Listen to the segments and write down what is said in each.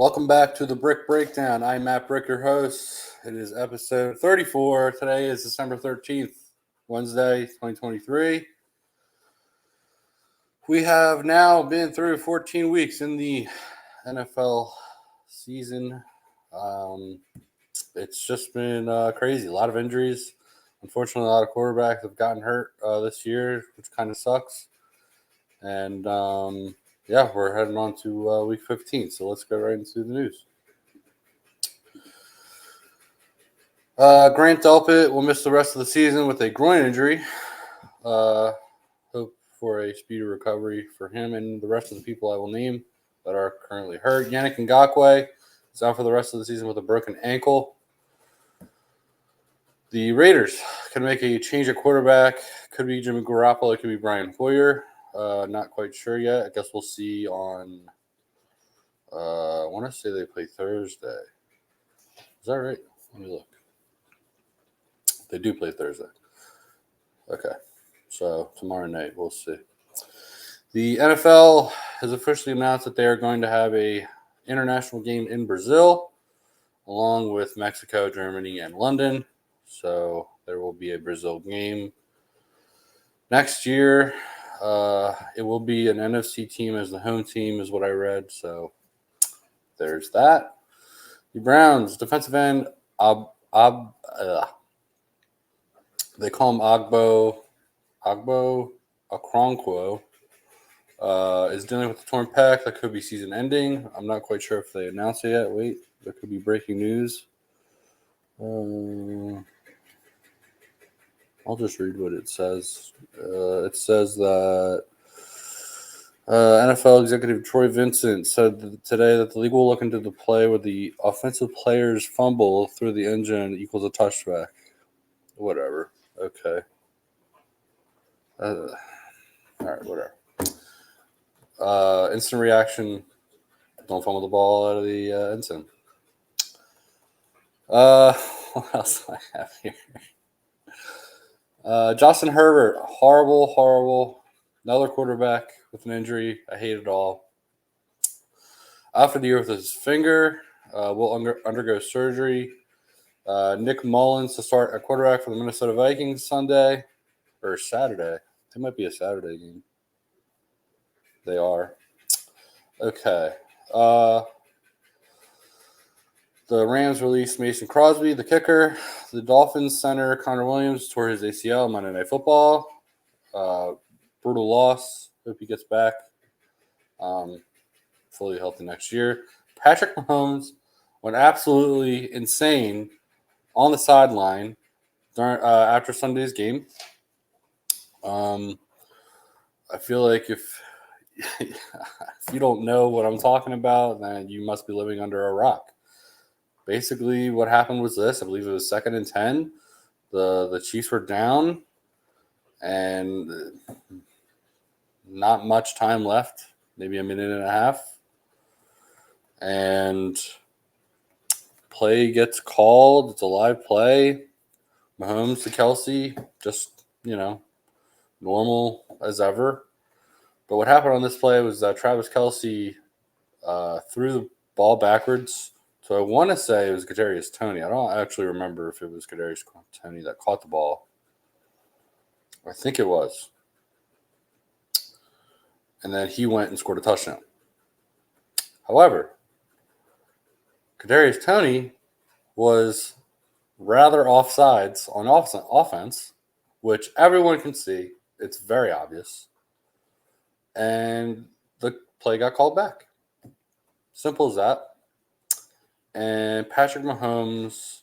Welcome back to the Bryk Breakdown. I'm Matt Bryk, your host. It is episode 34. Today is December 13th, Wednesday, 2023. We have now been through 14 weeks in the NFL season. It's just been crazy. A lot of injuries. Unfortunately, a lot of quarterbacks have gotten hurt this year, which kind of sucks. And we're heading on to week 15. So let's go right into the news. Grant Delpit will miss the rest of the season with a groin injury. Hope for a speedy recovery for him and the rest of the people I will name that are currently hurt. Yannick Ngakoue is out for the rest of the season with a broken ankle. The Raiders can make a change at quarterback. Could be Jimmy Garoppolo. It could be Brian Hoyer. Not quite sure yet. I guess we'll see on I want to say they play Thursday. Is that right? Let me look. They do play Thursday. Okay. So tomorrow night, we'll see. The NFL has officially announced that they are going to have a international game in Brazil, along with Mexico, Germany, and London. So there will be a Brazil game next year. It will be an NFC team as the home team, is what I read. So there's that. The Browns defensive end they call him Agbo Okronkwo, is dealing with a torn pec that could be season ending. I'm not quite sure if they announced it yet. Wait, there could be breaking news. I'll just read what it says. It says that NFL executive Troy Vincent said today that the league will look into the play where the offensive player's fumble through the end zone equals a touchback. Whatever. Okay. All right, whatever. Instant reaction. Don't fumble the ball out of the end zone. What else do I have here? Justin Herbert, horrible. Another quarterback with an injury. I hate it all. Out for the year with his finger. Will undergo surgery. Nick Mullins to start at quarterback for the Minnesota Vikings Sunday or Saturday. It might be a Saturday game. They are. Okay. The Rams released Mason Crosby, the kicker. The Dolphins center Connor Williams tore his ACL on Monday Night Football. Brutal loss. Hope he gets back fully healthy next year. Patrick Mahomes went absolutely insane on the sideline after Sunday's game. I feel like if you don't know what I'm talking about, then you must be living under a rock. Basically, what happened was this. I believe it was 2nd and 10. The Chiefs were down, and not much time left, maybe a minute and a half. And play gets called. It's a live play. Mahomes to Kelsey, just, normal as ever. But what happened on this play was that Travis Kelsey threw the ball backwards. So I want to say it was Kadarius Toney. I don't actually remember if it was Kadarius Toney that caught the ball. I think it was. And then he went and scored a touchdown. However, Kadarius Toney was rather offsides on offense, which everyone can see. It's very obvious. And the play got called back. Simple as that. And Patrick Mahomes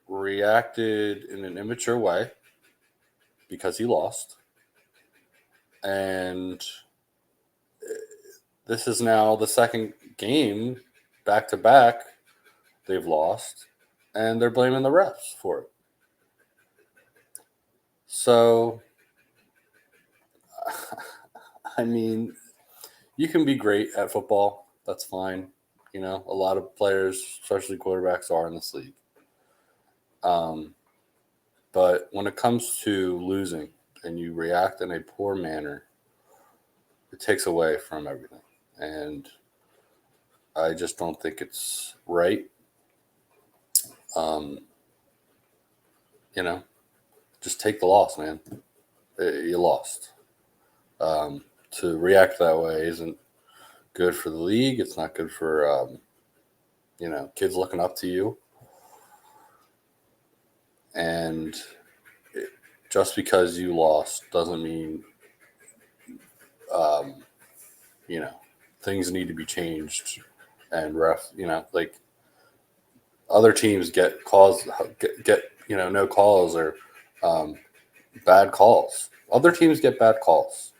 reacted in an immature way because he lost. And this is now the second game back-to-back they've lost, and they're blaming the refs for it. So, I mean, you can be great at football. That's fine. A lot of players, especially quarterbacks, are in this league. But when it comes to losing and you react in a poor manner, it takes away from everything. and I just don't think it's right. Just take the loss, man. You lost. To react that way isn't good for the league. It's not good for, kids looking up to you. And just because you lost doesn't mean, things need to be changed. And other teams get calls, no calls or bad calls. Other teams get bad calls.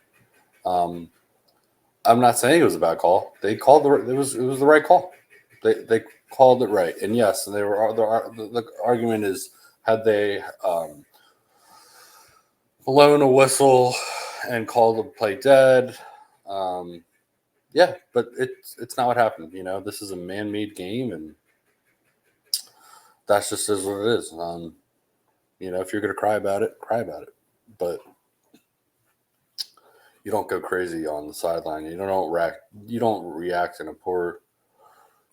I'm not saying it was a bad call. They called it was the right call. They called it right, and yes, and they were the argument is had they blown a whistle and called the play dead. Yeah, but it's not what happened. This is a man-made game, and that's just is what it is. If you're gonna cry about it, but you don't go crazy on the sideline. You don't react in a poor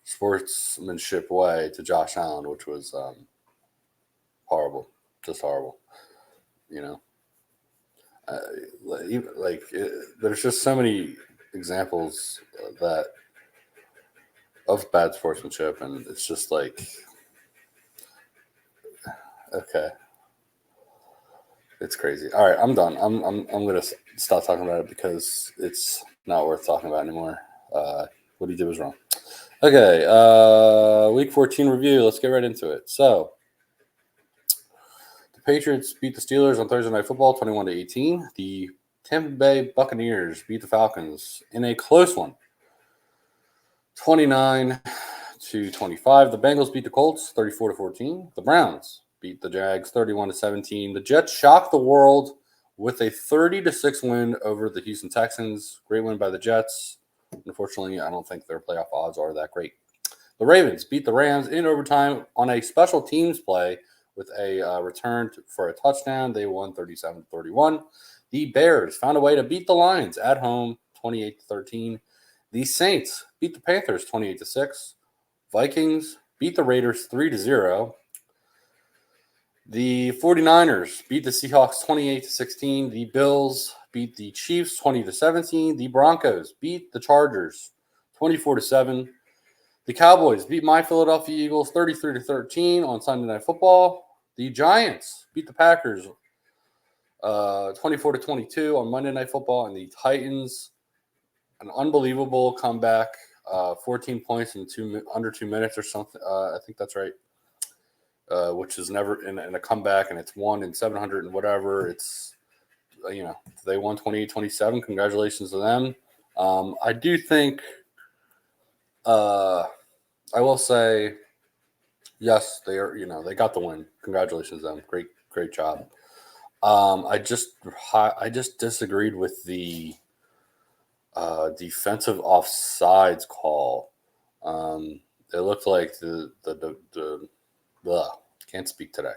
sportsmanship way to Josh Allen, which was horrible, just horrible. There's just so many examples of bad sportsmanship, and it's just like, okay, it's crazy. All right, I'm done. I'm gonna stop talking about it because it's not worth talking about anymore. What he did was wrong. Okay, Week 14 review. Let's get right into it. So, the Patriots beat the Steelers on Thursday Night Football, 21-18. The Tampa Bay Buccaneers beat the Falcons in a close one, 29-25. The Bengals beat the Colts, 34-14. The Browns beat the Jags, 31-17. The Jets shocked the world with a 30-6 win over the Houston Texans. Great win by the Jets. Unfortunately, I don't think their playoff odds are that great. The Ravens beat the Rams in overtime on a special teams play with a return for a touchdown. They won 37-31. The Bears found a way to beat the Lions at home, 28-13. The Saints beat the Panthers 28-6. Vikings beat the Raiders 3-0. The 49ers beat the Seahawks 28-16. The Bills beat the Chiefs 20-17. The Broncos beat the Chargers 24-7. The Cowboys beat my Philadelphia Eagles 33-13 on Sunday Night Football. The Giants beat the Packers 24-22 on Monday Night Football, and the Titans, an unbelievable comeback, 14 points in under 2 minutes or something. I think that's right. Which is never in a comeback, and it's 1 in 700 and whatever. It's, they won 28-27. Congratulations to them. I do think, I will say, yes, they are, they got the win. Congratulations to them. Great job. I just disagreed with the defensive offsides call. It looked like can't speak today.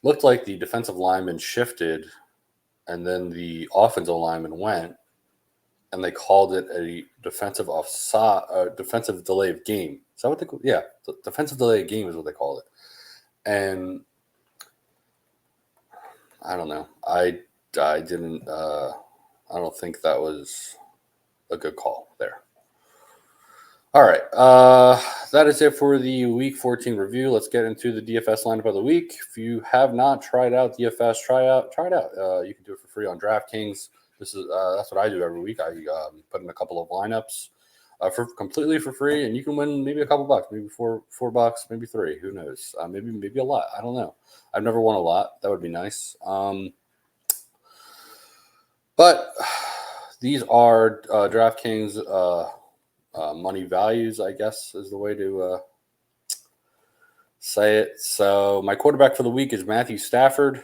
Looked like the defensive lineman shifted, and then the offensive lineman went, and they called it a defensive offside, defensive delay of game. Is that what they call it? Yeah, the defensive delay of game is what they called it. And I don't know. I didn't. I don't think that was a good call there. All right, that is it for the Week 14 review. Let's get into the DFS lineup of the week. If you have not tried out DFS, try it out. You can do it for free on DraftKings. That's what I do every week. I put in a couple of lineups completely for free, and you can win maybe a couple bucks, maybe $4, maybe $3. Who knows? Maybe a lot. I don't know. I've never won a lot. That would be nice. But these are DraftKings. Money values, I guess, is the way to say it. So my quarterback for the week is Matthew Stafford.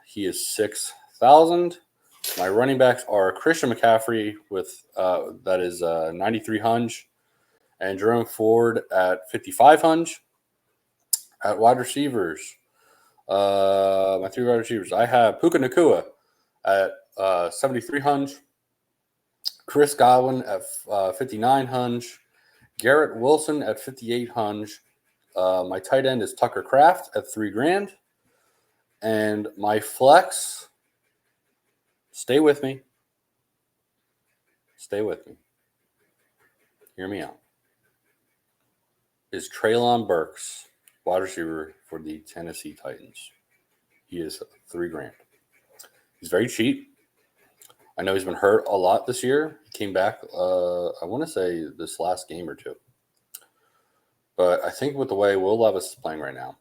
He is 6,000. My running backs are Christian McCaffrey with that is 9,300, and Jerome Ford at 5,500. At wide receivers, my 3 wide receivers, I have Puka Nacua at 7,300. Chris Godwin at 5,900. Garrett Wilson at 5,800. My tight end is Tucker Kraft at $3,000. And my flex, stay with me. Stay with me. Hear me out. Is Treylon Burks, wide receiver for the Tennessee Titans. He is $3,000. He's very cheap. I know he's been hurt a lot this year. He came back, I want to say this last game or two. But I think with the way Will Levis is playing right now,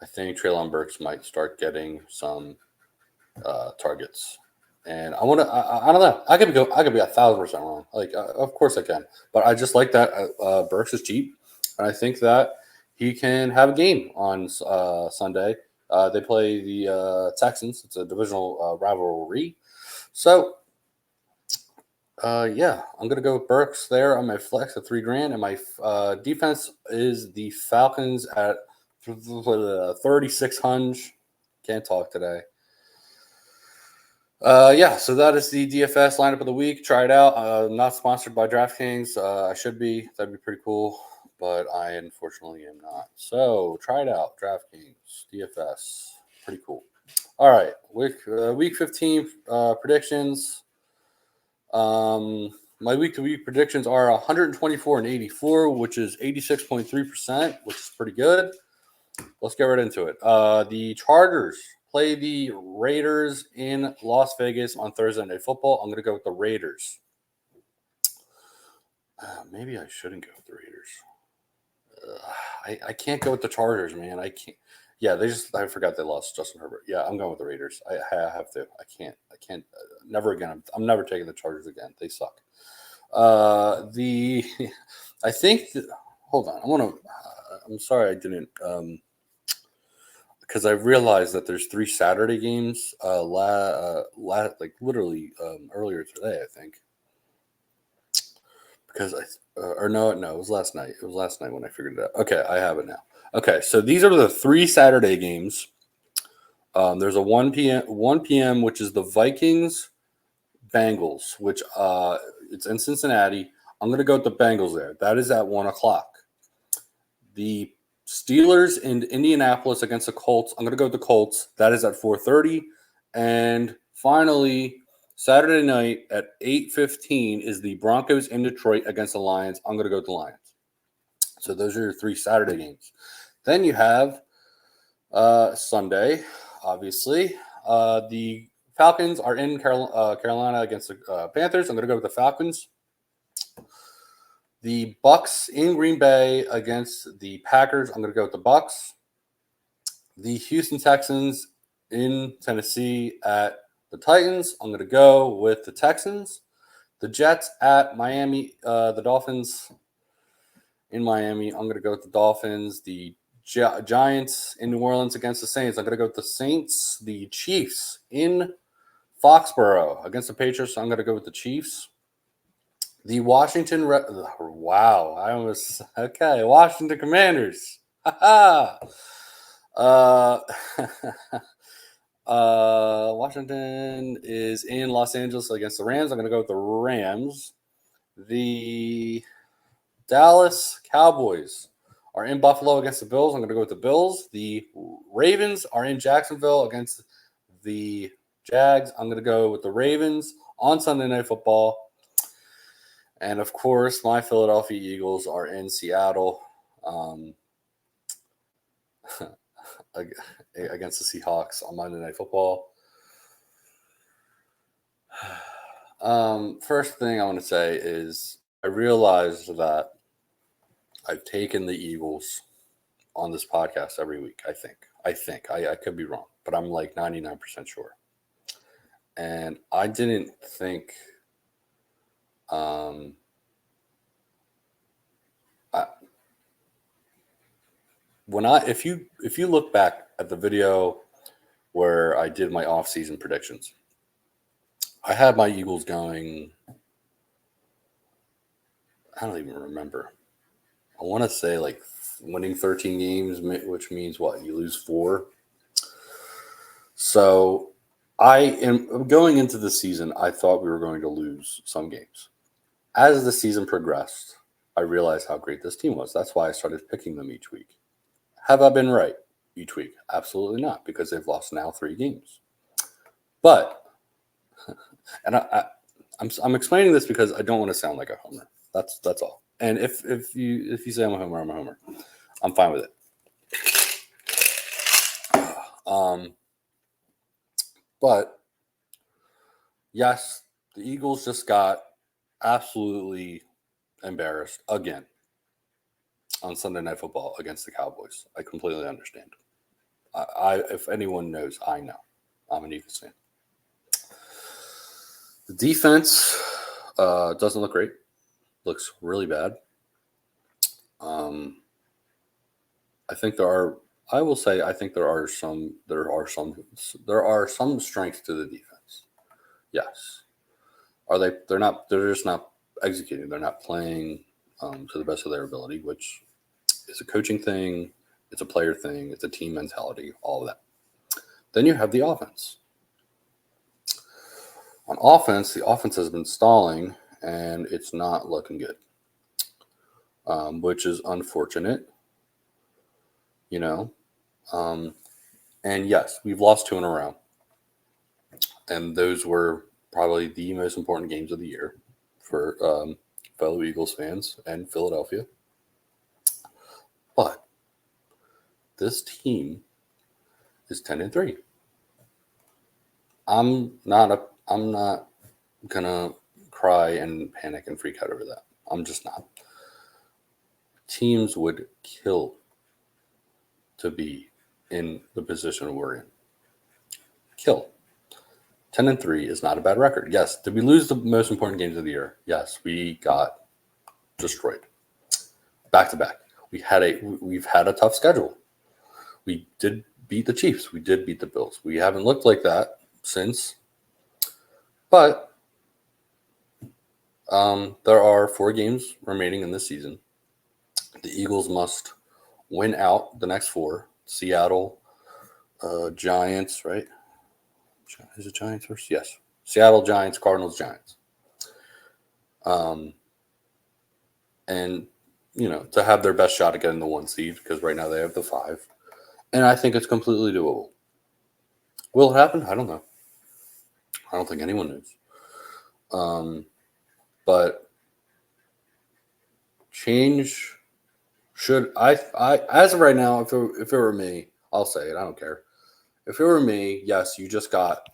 I think Treylon Burks might start getting some targets. And I don't know. I could be 1,000% wrong. Of course I can. But I just like that Burks is cheap. And I think that he can have a game on Sunday. They play the Texans. It's a divisional rivalry. So, I'm going to go with Burks there on my flex at $3,000. And my defense is the Falcons at 3,600. Can't talk today. So that is the DFS lineup of the week. Try it out. Not sponsored by DraftKings. I should be. That'd be pretty cool. But I unfortunately am not. So try it out. DraftKings, DFS. Pretty cool. All right. Week 15 predictions. My week-to-week predictions are 124 and 84, which is 86.3%, which is pretty good. Let's get right into it. The Chargers play the Raiders in Las Vegas on Thursday Night Football. I'm going to go with the Raiders. Maybe I shouldn't go with the Raiders. I can't go with the Chargers, man. I can't. Yeah, I forgot they lost Justin Herbert. Yeah, I'm going with the Raiders. I have to. I can't. Never again. I'm never taking the Chargers again. They suck. Hold on. I'm sorry I didn't. Because I realized that there's 3 Saturday earlier today, I think. Because it was last night. It was last night when I figured it out. Okay, I have it now. Okay, so these are the 3 Saturday games. There's a 1 p.m., which is the Vikings Bengals, which it's in Cincinnati. I'm going to go with the Bengals there. That is at 1 o'clock. The Steelers in Indianapolis against the Colts. I'm going to go with the Colts. That is at 4:30. And finally, Saturday night at 8:15 is the Broncos in Detroit against the Lions. I'm going to go with the Lions. So those are your 3 Saturday games. Then you have Sunday, obviously. The Falcons are in Carolina against the Panthers. I'm going to go with the Falcons. The Bucks in Green Bay against the Packers. I'm going to go with the Bucks. The Houston Texans in Tennessee at the Titans. I'm going to go with the Texans. The Jets at Miami. The Dolphins in Miami. I'm going to go with the Dolphins. The Giants in New Orleans against the Saints. I'm going to go with the Saints. The Chiefs in Foxborough against the Patriots. I'm going to go with the Chiefs. The Washington Commanders. Washington is in Los Angeles against the Rams. I'm going to go with the Rams. The Dallas Cowboys are in Buffalo against the Bills. I'm going to go with the Bills. The Ravens are in Jacksonville against the Jags. I'm going to go with the Ravens on Sunday Night Football. And, of course, my Philadelphia Eagles are in Seattle against the Seahawks on Monday Night Football. First thing I want to say is I realized that I've taken the Eagles on this podcast every week, I think. I could be wrong, but I'm like 99% sure. And I didn't think if you look back at the video where I did my off-season predictions, I had my Eagles going, I don't even remember. I want to say like winning 13 games, which means what? You lose 4. So I am going into the season, I thought we were going to lose some games. As the season progressed, I realized how great this team was. That's why I started picking them each week. Have I been right each week? Absolutely not, because they've lost now 3 games. But, and I'm explaining this because I don't want to sound like a homer. That's all. And if you say I'm a homer, I'm a homer. I'm fine with it. But yes, the Eagles just got absolutely embarrassed again on Sunday Night Football against the Cowboys. I completely understand. If anyone knows, I know. I'm an Eagles fan. The defense doesn't look great. Looks really bad. I think there are. I will say I think there are some strengths to the defense. Yes. Are they? They're not. They're just not executing. They're not playing to the best of their ability, which is a coaching thing. It's a player thing. It's a team mentality. All of that. Then you have the offense. On offense, the offense has been stalling, and it's not looking good, which is unfortunate. You know, and yes, we've lost 2 in a row, and those were probably the most important games of the year for fellow Eagles fans and Philadelphia. But this team is 10-3. I'm not gonna cry and panic and freak out over that. I'm just not. Teams would kill to be in the position we're in. Kill. 10-3 is not a bad record. Yes, did we lose the most important games of the year? Yes, we got destroyed. Back to back. We've had a tough schedule. We did beat the Chiefs. We did beat the Bills. We haven't looked like that since. But there are 4 games remaining in this season. The Eagles must win out the next 4. Seattle, Giants, right? Is it Giants first? Yes. Seattle, Giants, Cardinals, Giants. And, to have their best shot at getting the 1 seed, because right now they have the 5. And I think it's completely doable. Will it happen? I don't know. I don't think anyone knows. But change should I as of right now, if it were me, I'll say it. I don't care. If it were me, yes, you just got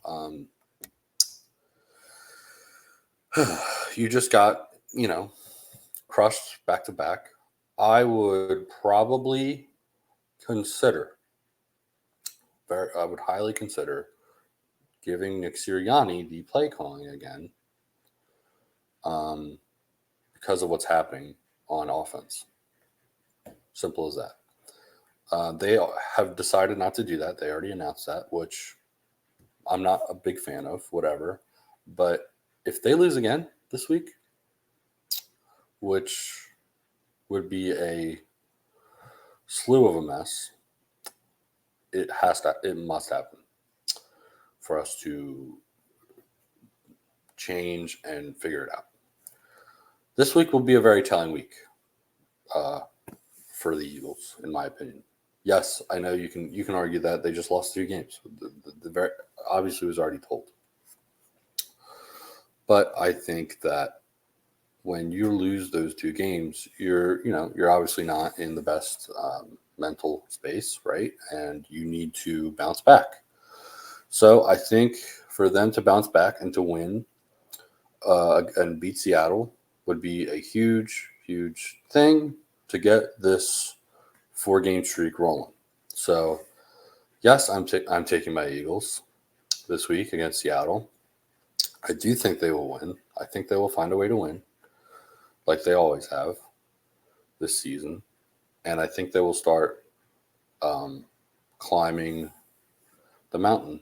crushed back to back. I would probably I would highly consider giving Nick Sirianni the play calling again, because of what's happening on offense. Simple as that. They have decided not to do that. They already announced that, which I'm not a big fan of, whatever. But if they lose again this week, which would be a slew of a mess, it must happen for us to change and figure it out. This week will be a very telling week for the Eagles, in my opinion. Yes, I know you can argue that they just lost 3 games. The very obviously was already told. But I think that when you lose those 2 games, you're obviously not in the best mental space, right? And you need to bounce back. So I think for them to bounce back and to win and beat Seattle would be a huge, huge thing to get this 4-game streak rolling. So, yes, I'm taking my Eagles this week against Seattle. I do think they will win. I think they will find a way to win, like they always have this season. And I think they will start climbing the mountain.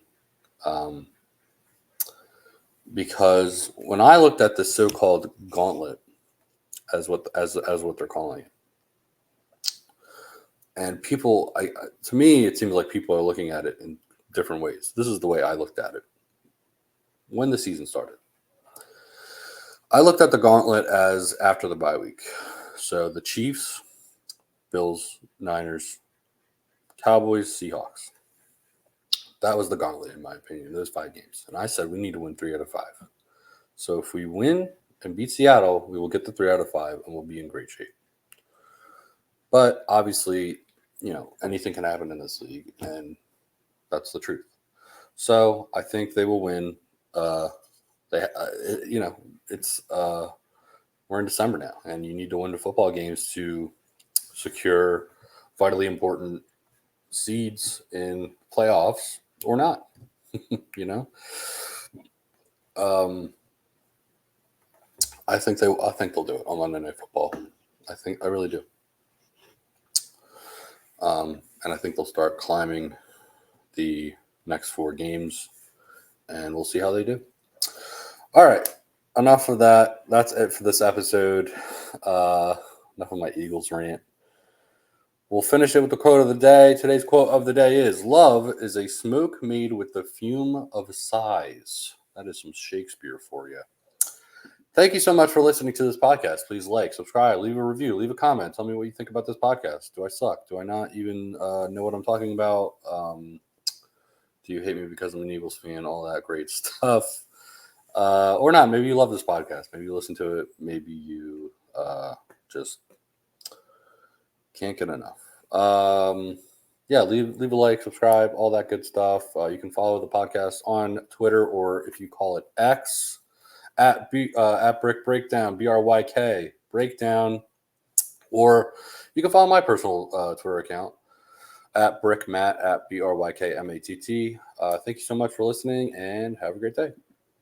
Because when I looked at this so-called gauntlet, as what they're calling it, and people, to me, it seems like people are looking at it in different ways. This is the way I looked at it. when the season started. I looked at the gauntlet as after the bye week. So the Chiefs, Bills, Niners, Cowboys, Seahawks. That was the gauntlet, in my opinion, those 5 games. And I said we need to win 3 out of 5. So if we win and beat Seattle, we will get the 3 out of 5 and we'll be in great shape. But obviously, anything can happen in this league, and that's the truth. So I think they will win. It's we're in December now, and you need to win the football games to secure vitally important seeds in playoffs or not. I think they'll do it on Monday Night Football. I really do. And I think they'll start climbing the next 4 games, and we'll see how they do. All right. Enough of that. That's it for this episode. Enough of my Eagles rant. We'll finish it with the quote of the day. Today's quote of the day is, "Love is a smoke made with the fume of sighs." That is some Shakespeare for you. Thank you so much for listening to this podcast. Please like, subscribe, leave a review, leave a comment. Tell me what you think about this podcast. Do I suck? Do I not even know what I'm talking about? Do you hate me because I'm an Eagles fan? All that great stuff. Or not. Maybe you love this podcast. Maybe you listen to it. Maybe you just can't get enough. Leave a like, subscribe, all that good stuff. You can follow the podcast on Twitter, or if you call it X, at Bryk Breakdown, BRYK Breakdown, or you can follow my personal Twitter account at BrykMatt at BRYKMATT. Thank you so much for listening, and have a great day.